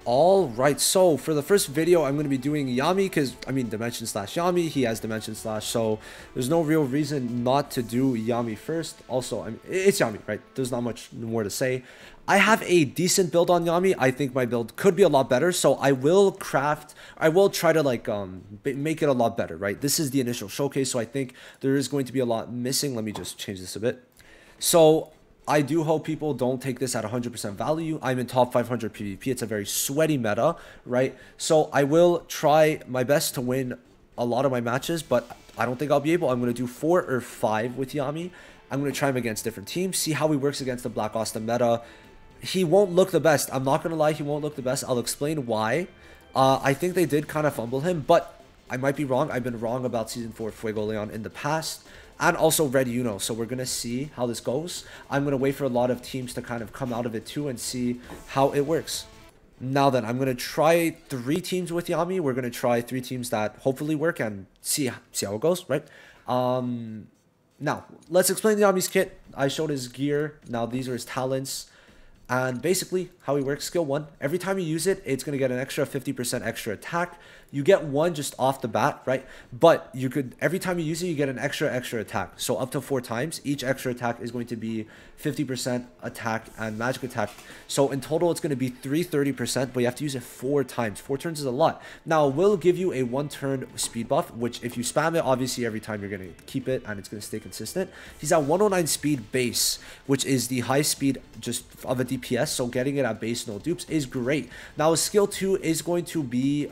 All right, so for the first video, I'm going to be doing Yami because, I mean, Dimension slash Yami. He has Dimension slash, so there's no real reason not to do Yami first. Also, I mean, it's Yami, right? There's not much more to say. I have a decent build on Yami. I think my build could be a lot better, so I will try to like make it a lot better, right? This is the initial showcase, so I think there is going to be a lot missing. Let me just change this a bit. So I do hope people don't take this at 100% value. I'm in top 500 PvP. It's a very sweaty meta, right? So I will try my best to win a lot of my matches, but I don't think I'll be able. I'm going to do 4 or 5 with Yami. I'm going to try him against different teams, see how he works against the Black Asta meta. He won't look the best. I'm not going to lie, he won't look the best. I'll explain why. I think they did kind of fumble him, but I might be wrong. I've been wrong about Season 4 Fuego Leon in the past. And also Red Uno, so we're going to see how this goes. I'm going to wait for a lot of teams to kind of come out of it too and see how it works. Now then, I'm going to try 3 teams with Yami. We're going to try 3 teams that hopefully work and see how it goes, right? Now, let's explain Yami's kit. I showed his gear. Now, these are his talents. And basically, how he works, skill 1, every time you use it, it's going to get an extra 50% extra attack. You get 1 just off the bat, right? But you could, every time you use it, you get an extra attack. So up to 4 times, each extra attack is going to be 50% attack and magic attack. So in total, it's going to be 330%, but you have to use it 4 times. 4 turns is a lot. Now, it will give you a 1-turn speed buff, which if you spam it, obviously every time you're going to keep it and it's going to stay consistent. He's at 109 speed base, which is the high speed just of a DPS. So getting it at base no dupes is great. Now, his skill 2 is going to be,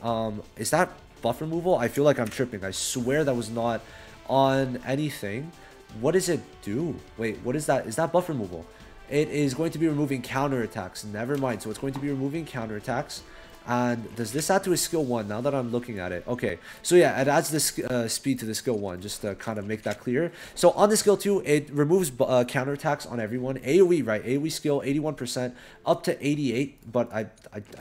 is that buff removal? I feel like I'm tripping. I swear that was not on anything. What does it do? Wait, what is that? Is that buff removal? It is going to be removing counter attacks. Never mind. So it's going to be removing counter attacks. And does this add to his skill 1 now that I'm looking at it? Okay, so yeah, it adds this speed to the skill 1, just to kind of make that clear. So on the skill 2, it removes counterattacks on everyone. AoE, right? AoE skill 81% up to 88, but I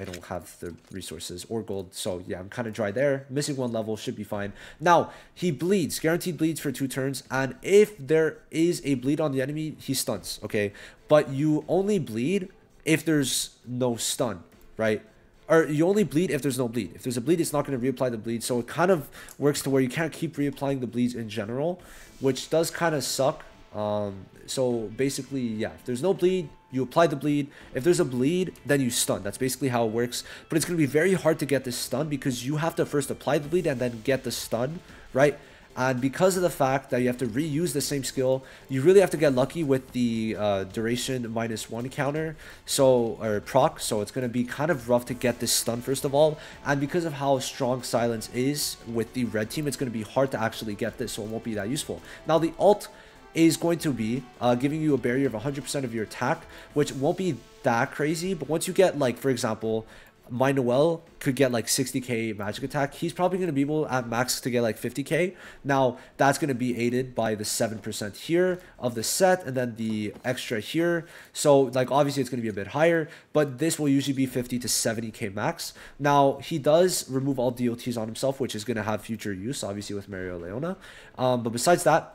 don't have the resources or gold, so yeah, I'm kind of dry there. Missing 1 level should be fine. Now, he bleeds, guaranteed bleeds for 2 turns, and if there is a bleed on the enemy, he stuns, okay? But you only bleed if there's no stun, right? Or you only bleed if there's no bleed. If there's a bleed, it's not going to reapply the bleed. So it kind of works to where you can't keep reapplying the bleeds in general, which does kind of suck. So basically, yeah, if there's no bleed, you apply the bleed. If there's a bleed, then you stun. That's basically how it works. But it's going to be very hard to get this stun because you have to first apply the bleed and then get the stun, right? And because of the fact that you have to reuse the same skill, you really have to get lucky with the duration -1 counter, so, or proc, so it's going to be kind of rough to get this stun first of all. And because of how strong silence is with the red team, it's going to be hard to actually get this, so it won't be that useful. Now the ult is going to be giving you a barrier of 100% of your attack, which won't be that crazy, but once you get, like, for example, my Noel could get like 60k magic attack. He's probably going to be able at max to get like 50k. Now, that's going to be aided by the 7% here of the set and then the extra here. So, like, obviously it's going to be a bit higher, but this will usually be 50 to 70k max. Now, he does remove all DOTs on himself, which is going to have future use, obviously, with Mario Leona. But besides that,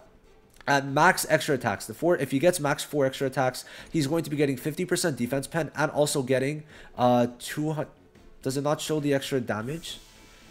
at max extra attacks, if he gets max 4 extra attacks, he's going to be getting 50% defense pen and also getting 200. Does it not show the extra damage?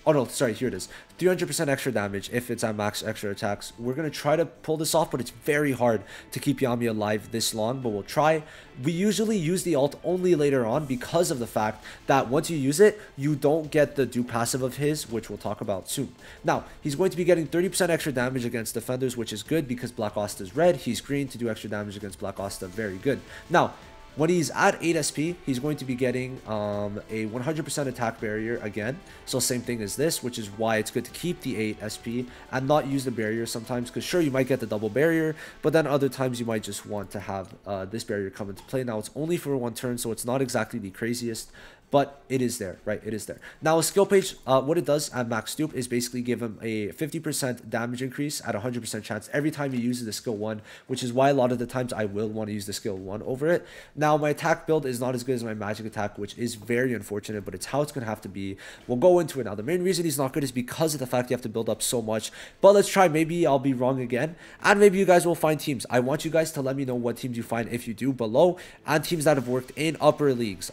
Oh no, sorry, here it is. 300% extra damage if it's at max extra attacks. We're going to try to pull this off, but it's very hard to keep Yami alive this long, but we'll try. We usually use the ult only later on because of the fact that once you use it, you don't get the dupe passive of his, which we'll talk about soon. Now, he's going to be getting 30% extra damage against defenders, which is good because Black Asta is red. He's green to do extra damage against Black Asta. Very good. Now, when he's at 8 SP, he's going to be getting a 100% attack barrier again. So same thing as this, which is why it's good to keep the 8 SP and not use the barrier sometimes. Because sure, you might get the double barrier, but then other times you might just want to have this barrier come into play. Now, it's only for 1 turn, so it's not exactly the craziest, but it is there, right? It is there. Now, a skill page, what it does at max dupe is basically give him a 50% damage increase at 100% chance every time he uses the skill 1, which is why a lot of the times I will want to use the skill 1 over it. Now, my attack build is not as good as my magic attack, which is very unfortunate, but it's how it's going to have to be. We'll go into it now. The main reason he's not good is because of the fact you have to build up so much, but let's try. Maybe I'll be wrong again, and maybe you guys will find teams. I want you guys to let me know what teams you find if you do below, and teams that have worked in upper leagues.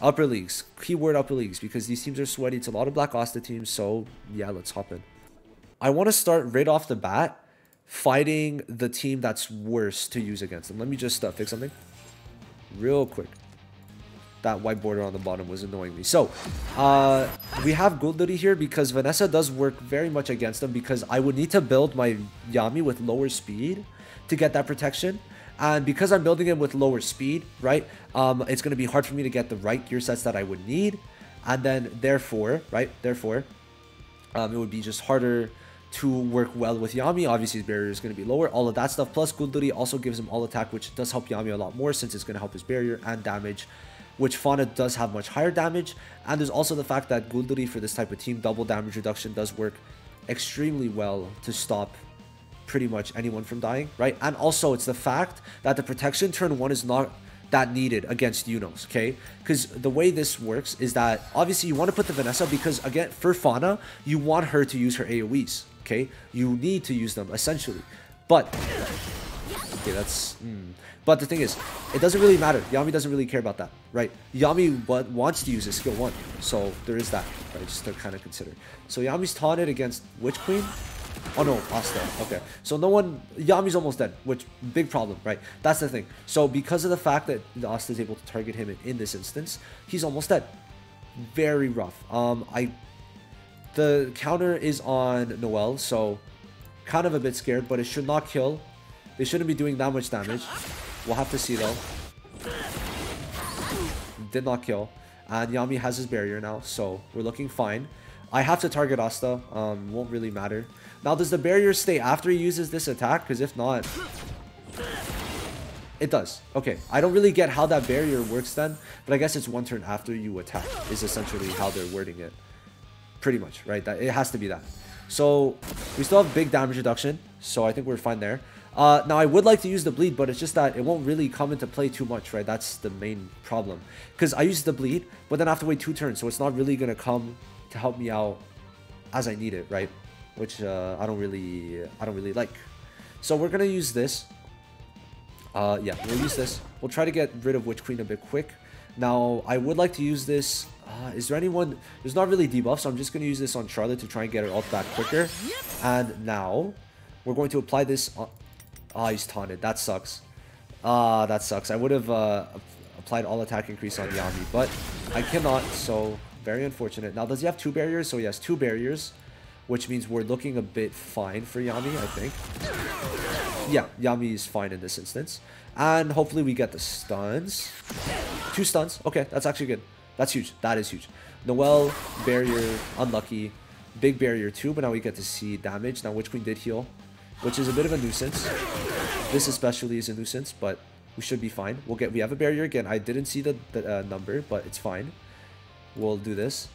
Keyword word up leagues because these teams are sweaty. It's a lot of Black Asta teams, so yeah, let's hop in. I want to start right off the bat fighting the team that's worse to use against them. Let me just fix something real quick. That white border on the bottom was annoying me. So, we have Gul'dari here because Vanessa does work very much against them because I would need to build my Yami with lower speed to get that protection. And because I'm building it with lower speed, right, it's going to be hard for me to get the right gear sets that I would need. And then, therefore, right, it would be just harder to work well with Yami. Obviously, his barrier is going to be lower, all of that stuff. Plus, Gul'dari also gives him all attack, which does help Yami a lot more since it's going to help his barrier and damage, which Fauna does have much higher damage. And there's also the fact that Gul'dari for this type of team, double damage reduction does work extremely well to stop pretty much anyone from dying, right? And also it's the fact that the protection turn 1 is not that needed against Yunos, okay? Because the way this works is that obviously you want to put the Vanessa because again, for Fauna, you want her to use her AoEs, okay? You need to use them essentially. But okay, that's but the thing is, it doesn't really matter. Yami doesn't really care about that, right? Yami wants to use his skill 1, so there is that, right? Just to kind of consider. So Yami's taunted against Witch Queen. Oh no, Asta. Okay, so no one. Yami's almost dead, which big problem, right? That's the thing. So because of the fact that the Asta is able to target him in this instance, he's almost dead. Very rough. The counter is on Noelle, so kind of a bit scared, but it should not kill. They shouldn't be doing that much damage. We'll have to see though. Did not kill. And Yami has his barrier now, so we're looking fine. I have to target Asta. Won't really matter. Now, does the barrier stay after he uses this attack? Because if not, it does. Okay, I don't really get how that barrier works then, but I guess it's 1 turn after you attack is essentially how they're wording it. Pretty much, right? That it has to be that. So we still have big damage reduction, so I think we're fine there. Now, I would like to use the bleed, but it's just that it won't really come into play too much, right? That's the main problem. Because I use the bleed, but then I have to wait 2 turns, so it's not really going to come to help me out as I need it, right? Which I don't really like. So we're gonna use this. Yeah, we'll use this. We'll try to get rid of Witch Queen a bit quick. Now, I would like to use this. Is there anyone? There's not really debuff, so I'm just gonna use this on Charlotte to try and get her ult back quicker. And now we're going to apply this. He's taunted. That sucks. That sucks. I would have applied all attack increase on Yami, but I cannot. So very unfortunate. Now, does he have 2 barriers? So he has 2 barriers, which means we're looking a bit fine for Yami, I think. Yeah, Yami is fine in this instance. And hopefully we get the stuns. 2 stuns. Okay, that's actually good. That's huge. That is huge. Noelle, barrier, unlucky. Big barrier too, but now we get to see damage. Now, Witch Queen did heal, which is a bit of a nuisance. This especially is a nuisance, but we should be fine. We have a barrier again. I didn't see the number, but it's fine. We'll do this.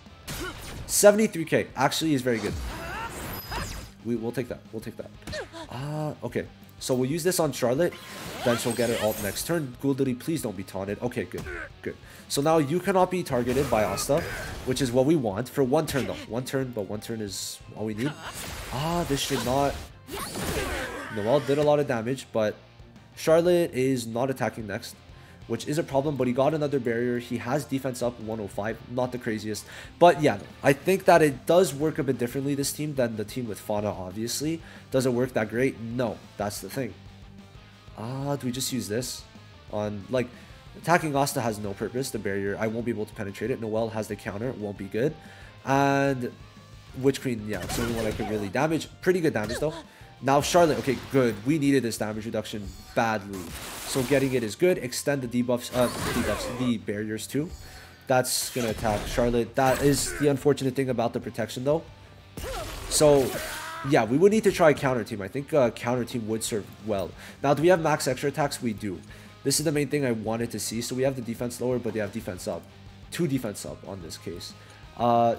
73k actually is very good. We'll take that. We'll take that. Okay. So we'll use this on Charlotte. Then she'll get her ult next turn. Gul'dari, please don't be taunted. Okay, good. Good. So now you cannot be targeted by Asta, which is what we want for 1 turn though. 1 turn, but 1 turn is all we need. This should not. Noelle did a lot of damage, but Charlotte is not attacking next, which is a problem, but he got another barrier. He has defense up 105, not the craziest. But yeah, I think that it does work a bit differently, this team, than the team with Fauna, obviously. Does it work that great? No, that's the thing. Do we just use this? On, like, attacking Asta has no purpose, the barrier. I won't be able to penetrate it. Noelle has the counter, it won't be good. And Witch Queen, yeah, it's the only one I could really damage. Pretty good damage, though. Now Charlotte, okay, good. We needed this damage reduction badly. So getting it is good. Extend the debuffs, the barriers too. That's gonna attack Charlotte. That is the unfortunate thing about the protection though. So yeah, we would need to try counter team. I think counter team would serve well. Now, do we have max extra attacks? We do. This is the main thing I wanted to see. So we have the defense lower, but they have defense up. 2 defense up on this case.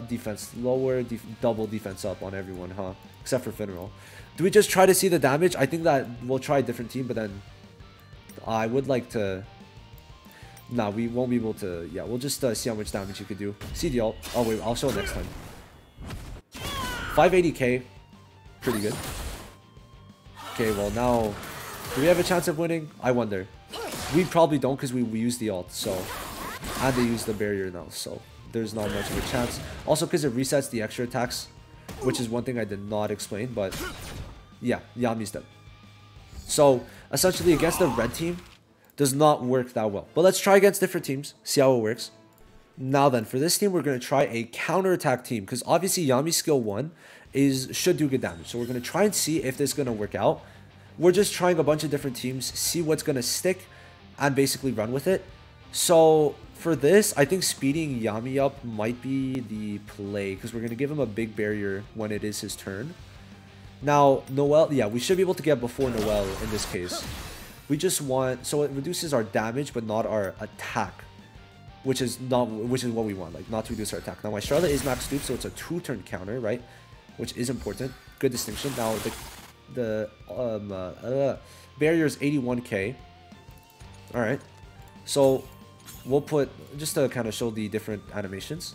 Defense lower, double defense up on everyone, huh? Except for Funeral. Do we just try to see the damage? I think that we'll try a different team, but then I would like to. Nah, we won't be able to. Yeah, we'll just see how much damage you could do. See the ult. Oh wait, I'll show it next time. 580k, pretty good. Okay, well now, do we have a chance of winning? I wonder. We probably don't because we use the ult. So, and they use the barrier now. So there's not much of a chance. Also because it resets the extra attacks, which is one thing I did not explain, but yeah, Yami's dead. So essentially against the red team does not work that well. But let's try against different teams, see how it works. Now then, for this team, we're going to try a counter-attack team, because obviously Yami's skill 1 should do good damage. So we're going to try and see if this is going to work out. We're just trying a bunch of different teams, see what's going to stick, and basically run with it. So for this, I think speeding Yami up might be the play, because we're going to give him a big barrier when it is his turn. Now, Noelle, yeah, we should be able to get before Noelle in this case. We just want, so it reduces our damage, but not our attack. Which is what we want, like not to reduce our attack. Now my Charlotte is max stoop, so it's a 2-turn counter, right? Which is important. Good distinction. Now the barrier is 81k. All right, so we'll put, just to kind of show the different animations.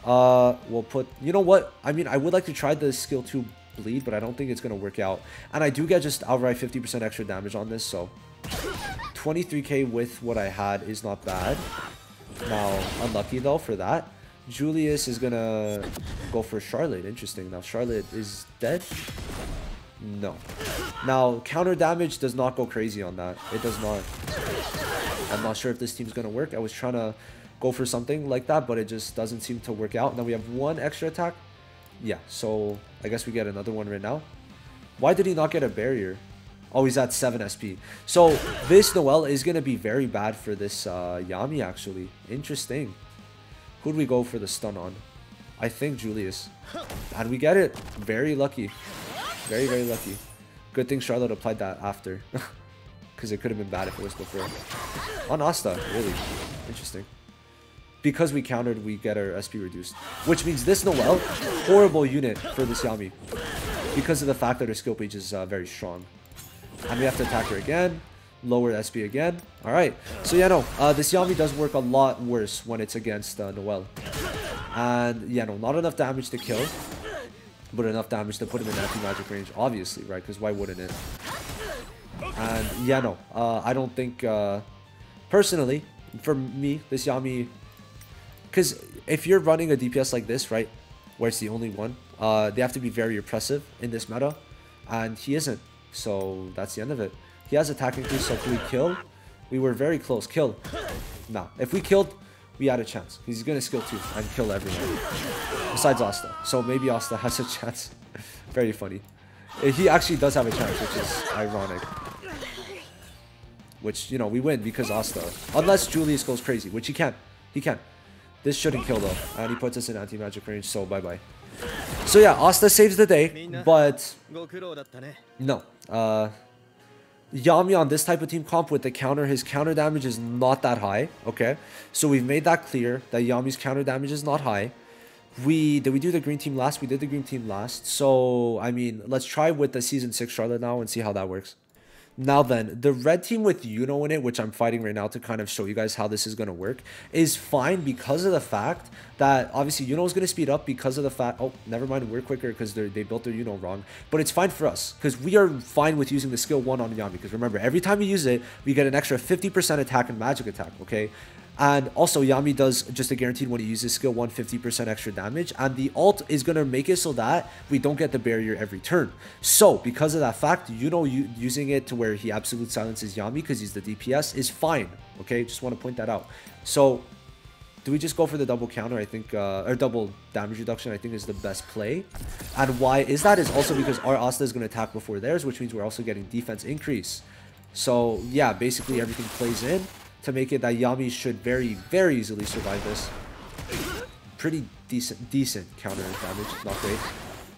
We'll put, you know what? I mean, I would like to try the skill 2 bleed, but I don't think it's gonna work out. And I do get just outright 50% extra damage on this, so 23k with what I had is not bad. Now, unlucky though for that. Julius is gonna go for Charlotte. Interesting. Now, Charlotte is dead? No. Now, counter damage does not go crazy on that. It does not. I'm not sure if this team's gonna work. I was trying to go for something like that, but it just doesn't seem to work out. Now, we have 1 extra attack. Yeah, so I guess we get another one right now. Why did he not get a barrier? Oh, he's at 7 SP. So this Noelle is going to be very bad for this Yami, actually. Interesting. Who'd we go for the stun on? I think Julius. And we get it. Very lucky. Very, very lucky. Good thing Charlotte applied that after. Because it could have been bad if it was before. On Asta, really. Interesting. Because we countered, we get our SP reduced. Which means this Noelle, horrible unit for this Yami. Because of the fact that her skill page is very strong. And we have to attack her again. Lower SP again. Alright. So yeah, no. This Yami does work a lot worse when it's against Noelle. And yeah, no. Not enough damage to kill. But enough damage to put him in anti-magic range. Obviously, right? Because why wouldn't it? And yeah, no. I don't think... personally, for me, this Yami... Because if you're running a DPS like this, right? Where it's the only one. They have to be very oppressive in this meta. And he isn't. So that's the end of it. He has attack increase, so if we kill, we were very close. Kill. Nah. If we killed, we had a chance. He's going to skill 2 and kill everyone. Besides Asta. So maybe Asta has a chance. Very funny. He actually does have a chance, which is ironic. Which, you know, we win because Asta. Unless Julius goes crazy, which he can. He can. This shouldn't kill though. And he puts us in anti-magic range, so bye-bye. So yeah, Asta saves the day, but no. Yami on this type of team comp with the counter, his counter damage is not that high, okay? So we've made that clear, that Yami's counter damage is not high. Did we do the green team last? We did the green team last. So, I mean, let's try with the Season 6 Charlotte now and see how that works. Now then, the red team with Yuno in it, which I'm fighting right now to kind of show you guys how this is going to work, is fine because of the fact that obviously Yuno is going to speed up because of the fact... Oh, never mind, we're quicker because they built their Yuno wrong. But it's fine for us because we are fine with using the skill 1 on Yami. Because remember, every time we use it, we get an extra 50% attack and magic attack, okay? And also, Yami does just a guaranteed when he uses skill 1, 50% extra damage. And the ult is going to make it so that we don't get the barrier every turn. So, because of that fact, using it to where he absolute silences Yami because he's the DPS is fine. Okay, just want to point that out. So, do we just go for the double counter? I think, or double damage reduction, I think is the best play. And why is that? Is also because our Asta is going to attack before theirs, which means we're also getting defense increase. So, yeah, basically everything plays in to make it that Yami should very, very easily survive this. Pretty decent counter damage, not great.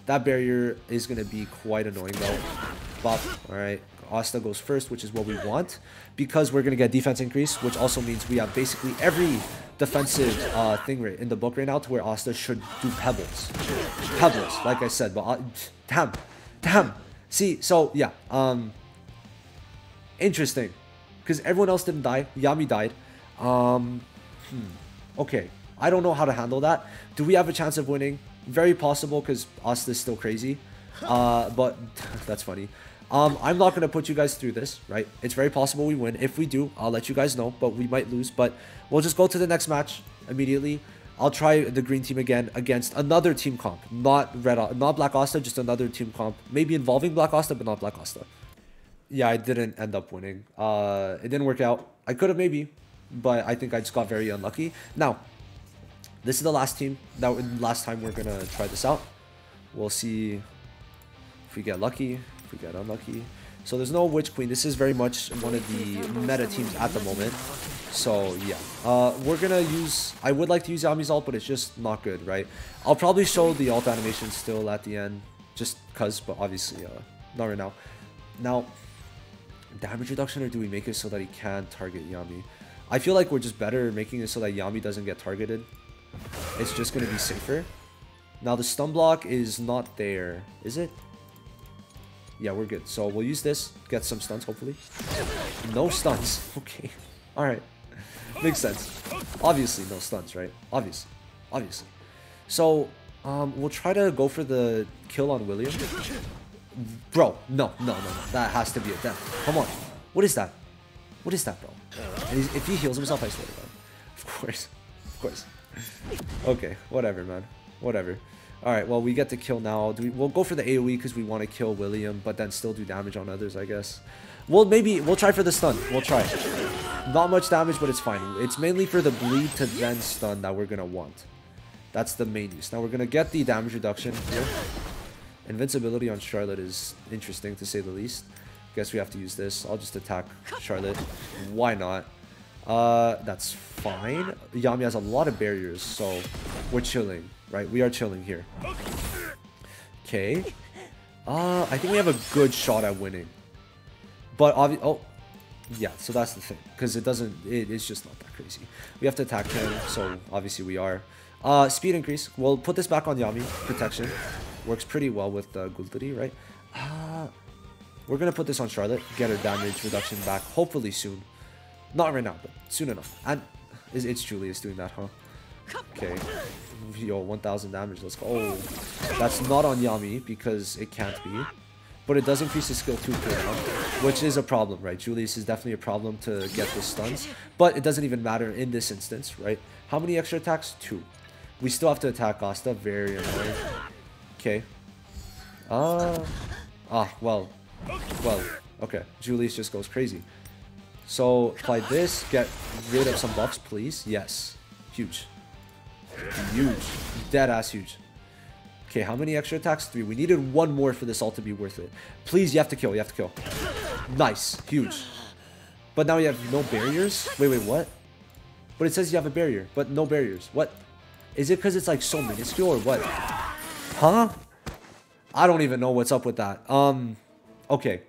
That barrier is going to be quite annoying though. Bop, alright. Asta goes first, which is what we want. Because we're going to get defense increase, which also means we have basically every defensive thing right in the book right now to where Asta should do pebbles. Pebbles, like I said, but damn. See, so yeah, interesting. Because everyone else didn't die. Yami died. Okay. I don't know how to handle that. Do we have a chance of winning? Very possible because Asta is still crazy. But that's funny. I'm not going to put you guys through this, right? It's very possible we win. If we do, I'll let you guys know. But we might lose. But we'll just go to the next match immediately. I'll try the green team again against another team comp, not Black Asta, just another team comp, maybe involving Black Asta, but not Black Asta. Yeah, I didn't end up winning. It didn't work out. I could have maybe, but I think I just got very unlucky. Now, this is the last team. Last time we're gonna try this out. We'll see if we get lucky, if we get unlucky. So there's no Witch Queen. This is very much one of the meta teams at the moment. So yeah, we're gonna use, I would like to use Yami's ult, but it's just not good, right? I'll probably show the ult animation still at the end, just cause, but obviously not right now. Now, damage reduction, or do we make it so that he can target Yami? I feel like we're just better making it so that Yami doesn't get targeted. It's just gonna be safer. Now the stun block is not there, is it? Yeah, we're good. So we'll use this, get some stuns, hopefully. No stuns. Okay. Alright. Makes sense. Obviously, no stuns, right? Obviously. Obviously. So, we'll try to go for the kill on William. Bro, no. That has to be a death. Come on. What is that? What is that, bro? And if he heals himself, I swear to God. Of course. Of course. Okay, whatever, man. Whatever. Alright, well, we get the kill now. We'll go for the AoE because we want to kill William, but then still do damage on others, I guess. We'll try for the stun. We'll try. Not much damage, but it's fine. It's mainly for the bleed to then stun that we're going to want. That's the main use. Now, we're going to get the damage reduction here. Invincibility on Charlotte is interesting, to say the least. Guess we have to use this. I'll just attack Charlotte. Why not? That's fine. Yami has a lot of barriers, so we're chilling, right? We are chilling here. Okay. I think we have a good shot at winning. But oh, yeah, so that's the thing. Because it's just not that crazy. We have to attack him, so obviously we are. Speed increase. We'll put this back on Yami. Protection. Works pretty well with Gultari, right? We're going to put this on Charlotte. Get her damage reduction back, hopefully soon. Not right now, but soon enough. And it's Julius doing that, huh? Okay. Yo, 1000 damage. Let's go. Oh, that's not on Yami because it can't be. But it does increase his skill 2 per round, which is a problem, right? Julius is definitely a problem to get the stuns. But it doesn't even matter in this instance, right? How many extra attacks? 2. We still have to attack Asta. Very annoying. Okay. Well. Okay. Julius just goes crazy. So, apply this, get rid of some buffs, please. Yes. Huge. Huge. Dead-ass huge. Okay, how many extra attacks? 3. We needed 1 more for this ult to be worth it. Please, you have to kill. You have to kill. Nice. Huge. But now you have no barriers? Wait, what? But it says you have a barrier, but no barriers. What? Is it because it's like so minuscule or what? Huh? I don't even know what's up with that. Okay.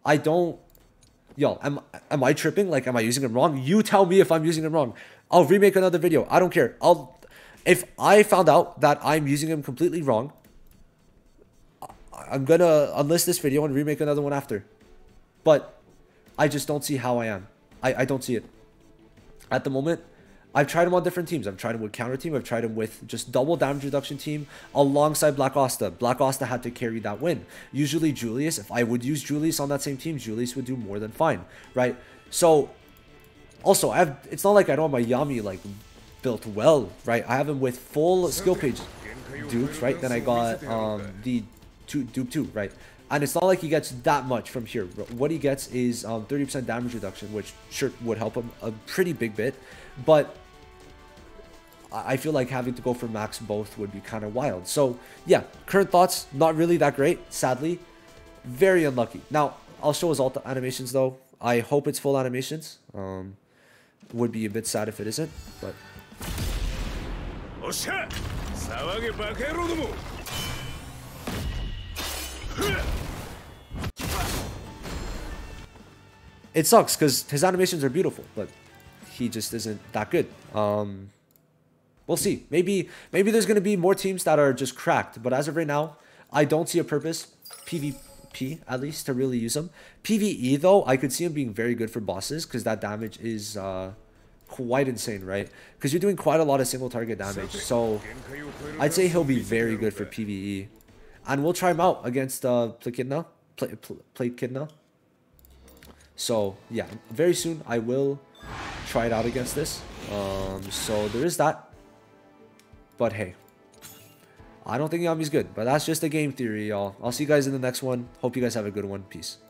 I don't... Yo, am I tripping? Like, am I using them wrong? You tell me if I'm using them wrong. I'll remake another video. I don't care. If I found out that I'm using them completely wrong, I'm gonna unlist this video and remake another one after. But I just don't see how I am. I don't see it. At the moment, I've tried them on different teams. I've tried them with counter team. I've tried them with just double damage reduction team alongside Black Asta. Black Asta had to carry that win. Usually Julius, if I would use Julius on that same team, Julius would do more than fine, right? So, also, it's not like I don't have my Yami like built well, right? I have him with full skill page dupes, right? Then I got the dupe 2, right? And it's not like he gets that much from here. What he gets is 30% damage reduction, which sure would help him a pretty big bit, but I feel like having to go for max both would be kind of wild. So yeah, current thoughts, not really that great, sadly. Very unlucky. Now, I'll show his ult animations though. I hope it's full animations. Would be a bit sad if it isn't, but... It sucks because his animations are beautiful, but he just isn't that good. We'll see. Maybe there's going to be more teams that are just cracked, but as of right now, I don't see a purpose, PvP at least, to really use him. PvE though, I could see him being very good for bosses because that damage is quite insane, right? Because you're doing quite a lot of single target damage, so I'd say he'll be very good for PvE. And we'll try him out against Plakidna. So, yeah, very soon I will try it out against this. So there is that. But hey, I don't think Yami's good. But that's just a game theory, y'all. I'll see you guys in the next one. Hope you guys have a good one. Peace.